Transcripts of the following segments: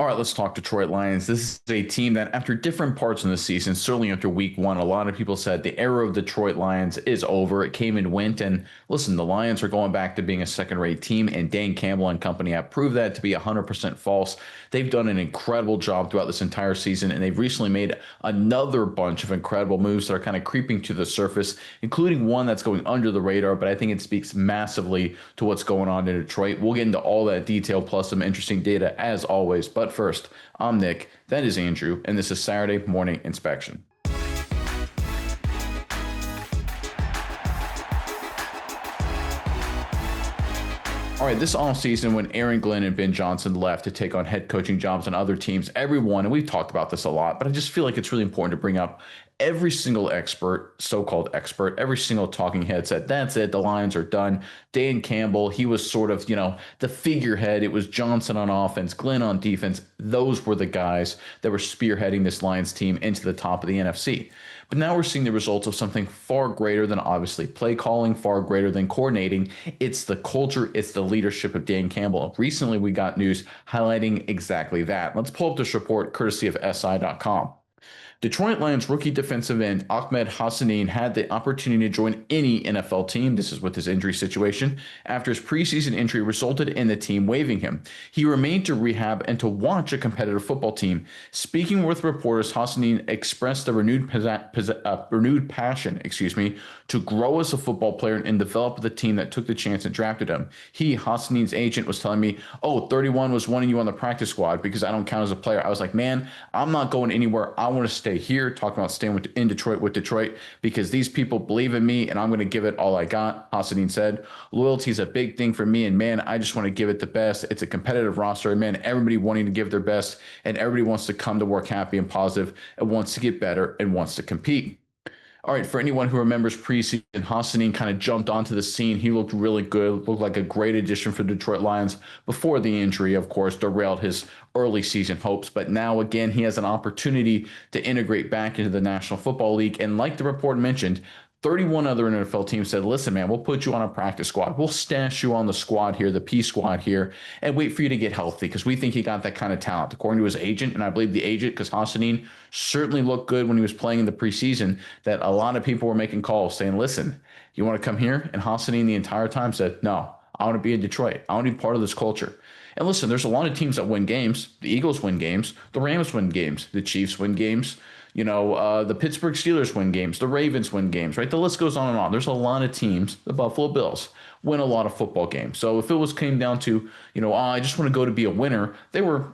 All right, let's talk Detroit Lions. This is a team that, after different parts in the season, certainly after week one, a lot of people said the era of Detroit Lions is over. It came and went. And listen, the Lions are going back to being a second rate team, and Dan Campbell and company have proved that to be 100% false. They've done an incredible job throughout this entire season, and they've recently made another bunch of incredible moves that are kind of creeping to the surface, including one that's going under the radar, but I think it speaks massively to what's going on in Detroit. We'll get into all that detail plus some interesting data as always. But first, I'm Nick, that is Andrew, and this is Saturday Morning Inspection. All right, this offseason, when Aaron Glenn and Ben Johnson left to take on head coaching jobs on other teams, everyone, and we've talked about this a lot, but I just feel like it's really important to bring up every single expert, so-called expert, every single talking head said, that's it, the Lions are done. Dan Campbell, he was sort of, the figurehead. It was Johnson on offense, Glenn on defense. Those were the guys that were spearheading this Lions team into the top of the NFC. But now we're seeing the results of something far greater than obviously play calling, far greater than coordinating. It's the culture, it's the leadership of Dan Campbell. Recently, we got news highlighting exactly that. Let's pull up this report courtesy of SI.com. Detroit Lions rookie defensive end Ahmed Hassanin had the opportunity to join any NFL team. This is with his injury situation after his preseason injury resulted in the team waiving him. He remained to rehab and to watch a competitive football team. Speaking with reporters, Hassanin expressed a renewed passion, to grow as a football player and develop the team that took the chance and drafted him. Hassanin's agent, was telling me, "Oh, 31 was wanting you on the practice squad because I don't count as a player." I was like, "Man, I'm not going anywhere. I want to stay here." Talking about staying in Detroit with Detroit because these people believe in me and I'm going to give it all I got. Hassanin said, "Loyalty is a big thing for me, and man, I just want to give it the best. It's a competitive roster, and man, everybody wanting to give their best, and everybody wants to come to work happy and positive and wants to get better and wants to compete." All right, for anyone who remembers preseason, Hassanin kind of jumped onto the scene. He looked really good, looked like a great addition for the Detroit Lions before the injury, of course, derailed his early season hopes. But now, again, he has an opportunity to integrate back into the National Football League. And like the report mentioned, 31 other NFL teams said, "Listen, man, we'll put you on a practice squad. We'll stash you on the squad here, the P squad here, and wait for you to get healthy because we think he got that kind of talent." According to his agent, and I believe the agent, because Hassanin certainly looked good when he was playing in the preseason, that a lot of people were making calls saying, "Listen, you want to come here?" And Hassanin the entire time said, "No, I want to be in Detroit. I want to be part of this culture." And listen, there's a lot of teams that win games. The Eagles win games. The Rams win games. The Chiefs win games. The Pittsburgh Steelers win games. The Ravens win games, right? The list goes on and on. There's a lot of teams. The Buffalo Bills win a lot of football games. So if it came down to, I just want to go to be a winner, there were,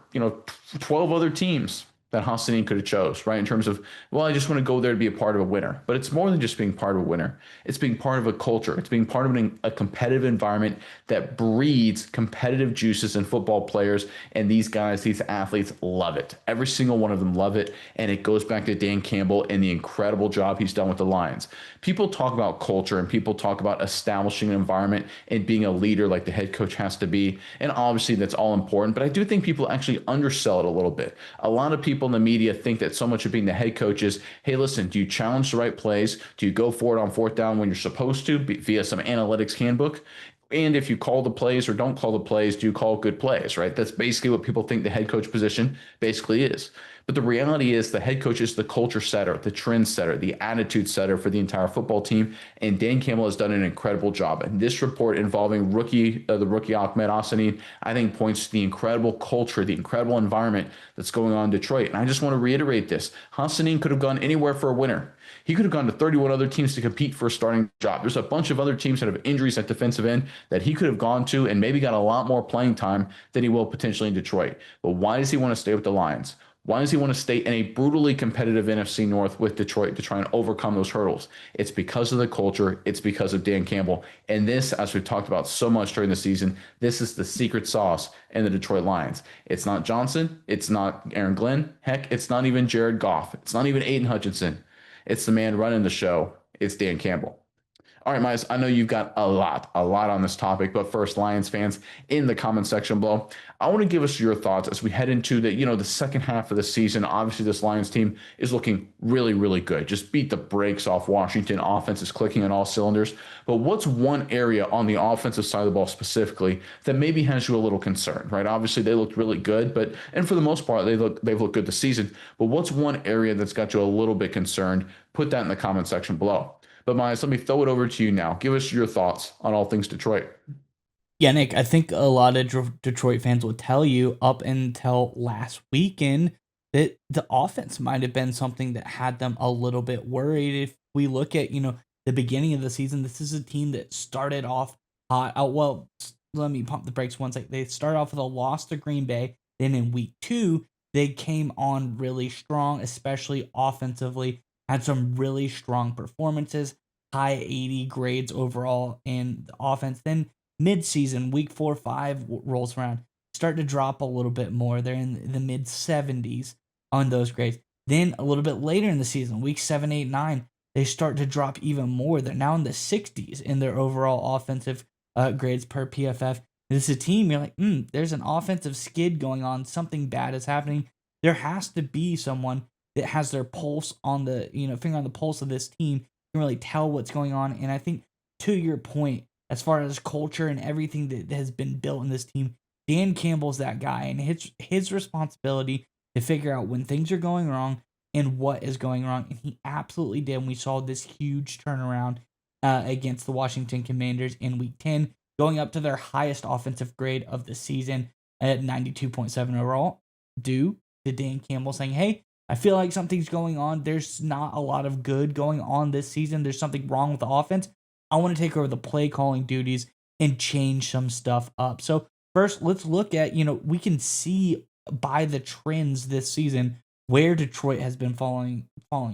12 other teams that Hassanin could have chose, right? In terms of, well, I just want to go there to be a part of a winner. But it's more than just being part of a winner. It's being part of a culture. It's being part of a competitive environment that breeds competitive juices in football players. And these guys, these athletes love it. Every single one of them love it. And it goes back to Dan Campbell and the incredible job he's done with the Lions. People talk about culture and people talk about establishing an environment and being a leader like the head coach has to be. And obviously that's all important. But I do think people actually undersell it a little bit. A lot of people in the media think that so much of being the head coach is, hey, listen, do you challenge the right plays? Do you go for it on fourth down when you're supposed to via some analytics handbook? And if you call the plays or don't call the plays, do you call good plays, right? That's basically what people think the head coach position basically is. But the reality is the head coach is the culture setter, the trend setter, the attitude setter for the entire football team. And Dan Campbell has done an incredible job. And this report involving the rookie Ahmed Hassanin, I think points to the incredible culture, the incredible environment that's going on in Detroit. And I just want to reiterate this. Hassanin could have gone anywhere for a winner. He could have gone to 31 other teams to compete for a starting job. There's a bunch of other teams that have injuries at defensive end that he could have gone to and maybe got a lot more playing time than he will potentially in Detroit. But why does he want to stay with the Lions? Why does he want to stay in a brutally competitive NFC North with Detroit to try and overcome those hurdles? It's because of the culture. It's because of Dan Campbell. And this, as we've talked about so much during the season, this is the secret sauce in the Detroit Lions. It's not Johnson. It's not Aaron Glenn. Heck, it's not even Jared Goff. It's not even Aiden Hutchinson. It's the man running the show. It's Dan Campbell. All right, Miles, I know you've got a lot on this topic, but first, Lions fans in the comment section below, I want to give us your thoughts as we head into the second half of the season. Obviously, this Lions team is looking really, really good. Just beat the brakes off Washington. Offense is clicking on all cylinders. But what's one area on the offensive side of the ball specifically that maybe has you a little concerned, right? Obviously, they looked really good, and for the most part, they've looked good this season. But what's one area that's got you a little bit concerned? Put that in the comment section below. But Miles, let me throw it over to you now. Give us your thoughts on all things Detroit. Yeah, Nick, I think a lot of Detroit fans will tell you up until last weekend that the offense might have been something that had them a little bit worried. If we look at, the beginning of the season, this is a team that started off hot. Let me pump the brakes one second. They started off with a loss to Green Bay. Then in week two, they came on really strong, especially offensively, had some really strong performances, high 80 grades overall in the offense. Then mid-season, week 4, 5 rolls around, start to drop a little bit more. They're in the mid 70s on those grades. Then a little bit later in the season, week 7, 8, 9, they start to drop even more. They're now in the 60s in their overall offensive grades per PFF. This is a team, you're like, there's an offensive skid going on. Something bad is happening. There has to be someone that has their pulse on finger on the pulse of this team, can really tell what's going on. And I think, to your point, as far as culture and everything that has been built in this team, Dan Campbell's that guy, and it's his responsibility to figure out when things are going wrong and what is going wrong. And he absolutely did. And we saw this huge turnaround against the Washington Commanders in Week 10, going up to their highest offensive grade of the season at 92.7 overall, due to Dan Campbell saying, "Hey, I feel like something's going on. There's not a lot of good going on this season. There's something wrong with the offense. I want to take over the play calling duties and change some stuff up." So first, let's look at, we can see by the trends this season where Detroit has been falling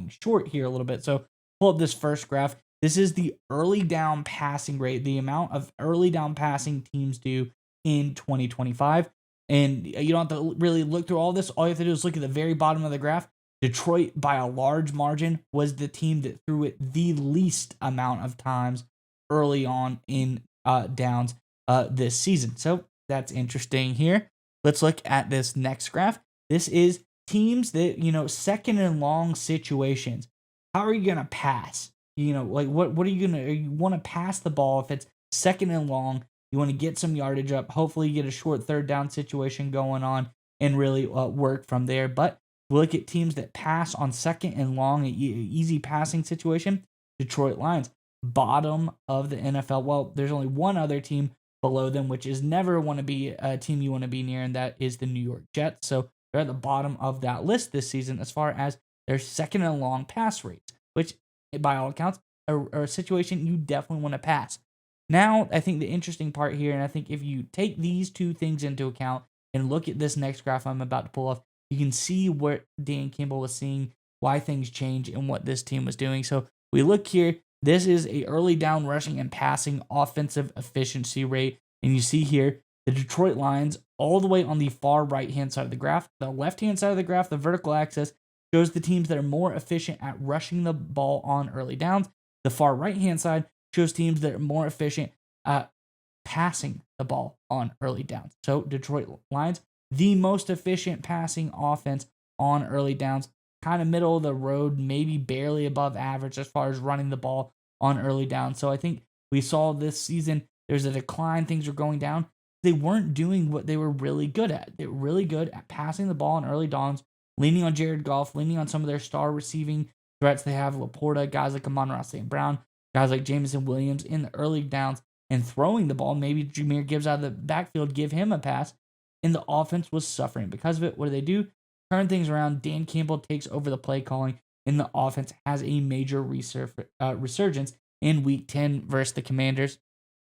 short here a little bit. So pull up this first graph. This is the early down passing rate, the amount of early down passing teams do in 2025. And you don't have to really look through all this. All you have to do is look at the very bottom of the graph. Detroit, by a large margin, was the team that threw it the least amount of times early on in downs this season. So that's interesting here. Let's look at this next graph. This is teams that, second and long situations. How are you going to pass? What are you going to, you want to pass the ball if it's second and long, you want to get some yardage up, hopefully you get a short third down situation going on and really work from there. But we look at teams that pass on second and long, easy passing situation. Detroit Lions, bottom of the NFL. Well, there's only one other team below them, which is never want to be a team you want to be near, and that is the New York Jets. So they're at the bottom of that list this season as far as their second and long pass rates, which by all accounts are a situation you definitely want to pass. Now, I think the interesting part here, and I think if you take these two things into account and look at this next graph I'm about to pull off, you can see where Dan Campbell was seeing, why things change, and what this team was doing. So we look here. This is a early down rushing and passing offensive efficiency rate. And you see here the Detroit Lions all the way on the far right-hand side of the graph. The left-hand side of the graph, the vertical axis, shows the teams that are more efficient at rushing the ball on early downs. The far right-hand side shows teams that are more efficient at passing the ball on early downs. So Detroit Lions, the most efficient passing offense on early downs, kind of middle of the road, maybe barely above average as far as running the ball on early downs. So I think we saw this season there's a decline, things are going down. They weren't doing what they were really good at. They were really good at passing the ball on early downs, leaning on Jared Goff, leaning on some of their star receiving threats. They have Laporta, guys like Amon-Ra St. Brown, guys like Jameson Williams in the early downs and throwing the ball. Maybe Jameer Gibbs out of the backfield, give him a pass. And the offense was suffering because of it. What do? Turn things around. Dan Campbell takes over the play calling, and the offense has a major resurgence in Week 10 versus the Commanders.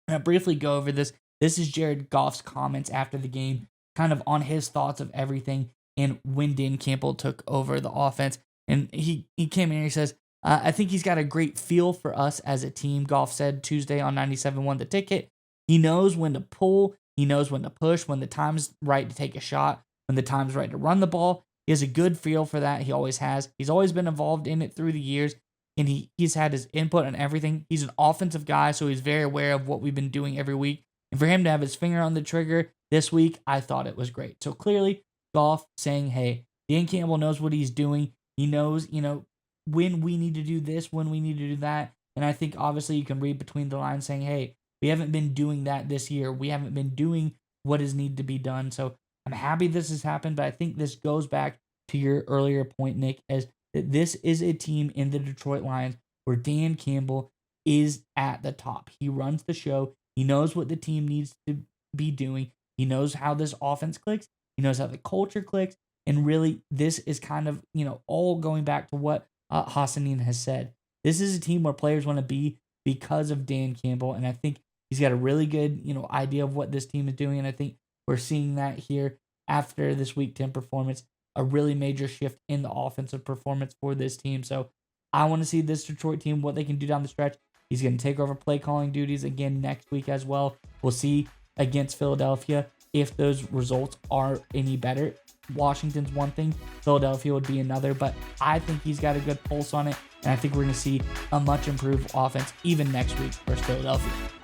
I'll briefly go over this. This is Jared Goff's comments after the game, kind of on his thoughts of everything and when Dan Campbell took over the offense. And he came in and he says, I think he's got a great feel for us as a team, Goff said Tuesday on 97.1 The Ticket. He knows when to pull. He knows when to push, when the time's right to take a shot, when the time's right to run the ball. He has a good feel for that. He always has. He's always been involved in it through the years. and he's had his input on everything. He's an offensive guy, so he's very aware of what we've been doing every week. And for him to have his finger on the trigger this week, I thought it was great. So clearly, Goff saying, hey, Dan Campbell knows what he's doing. He knows, when we need to do this, when we need to do that. And I think obviously you can read between the lines saying, hey, we haven't been doing that this year. We haven't been doing what is needed to be done. So I'm happy this has happened, but I think this goes back to your earlier point, Nick, as that this is a team in the Detroit Lions where Dan Campbell is at the top. He runs the show. He knows what the team needs to be doing. He knows how this offense clicks. He knows how the culture clicks. And really, this is kind of, all going back to what Hassanin has said. This is a team where players want to be because of Dan Campbell. And I think he's got a really good, idea of what this team is doing. And I think we're seeing that here after this week 10 performance, a really major shift in the offensive performance for this team. So I want to see this Detroit team, what they can do down the stretch. He's going to take over play calling duties again next week as well. We'll see against Philadelphia if those results are any better. Washington's one thing, Philadelphia would be another, but I think he's got a good pulse on it, and I think we're going to see a much improved offense even next week versus Philadelphia.